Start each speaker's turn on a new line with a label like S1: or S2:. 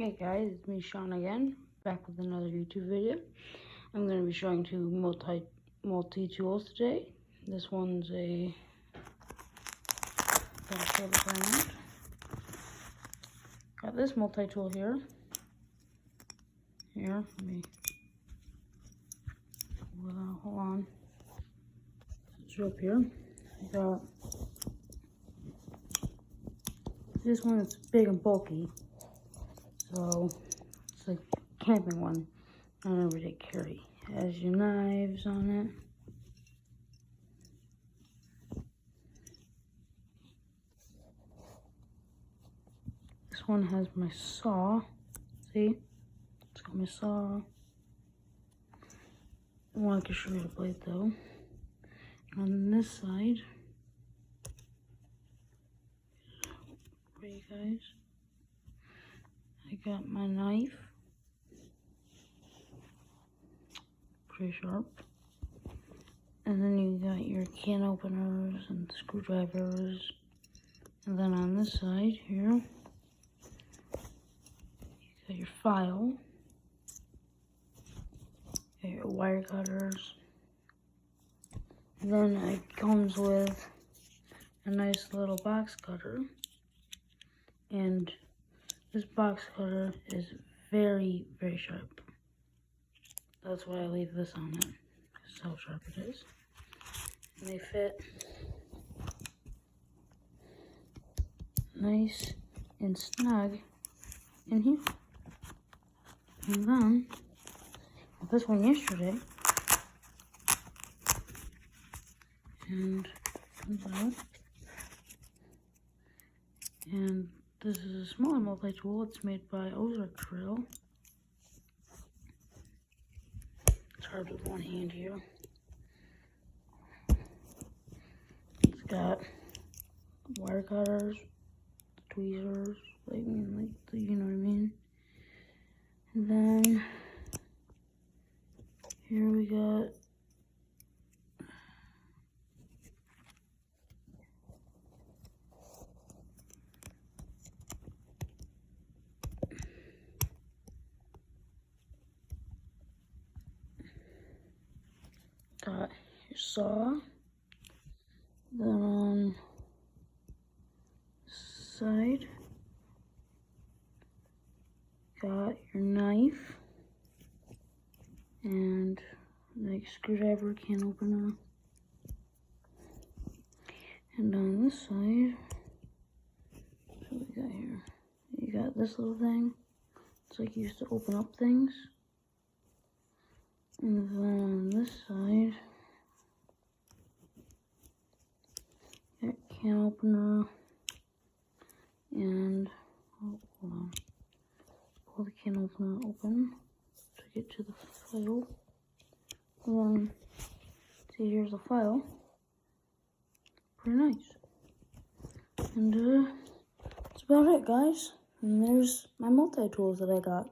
S1: Hey guys, it's me Sean again, back with another YouTube video. I'm going to be showing two multi-tools today. This one's a brand. Got this multi-tool here. Let me hold on. It's up here. I got this one. It's big and bulky. So it's like a camping one, not an everyday carry. It has your knives on it. This one has my saw. See? It's got my saw. I want to show you the blade though. On this side, for you guys, I got my knife, pretty sharp, and then you got your can openers and screwdrivers, and then on this side here, you got your file, you got your wire cutters, and then it comes with a nice little box cutter, and this box cutter is very, very sharp. That's why I leave this on it, because how sharp it is. And they fit nice and snug in here. And then, I got this one yesterday, and comes out. And this is a smaller multi-tool. It's made by Ozark Trail. It's hard with one hand here. It's got wire cutters, tweezers, you know what I mean. And then here we got your saw. Then on this side, got your knife and like screwdriver, can opener. And on this side, what do we got here? You got this little thing. It's like used to open up things. And then on this side, got can opener and hold on. Pull the can opener open to get to the file. And then see, here's the file. Pretty nice. And that's about it, guys. And there's my multi-tools that I got.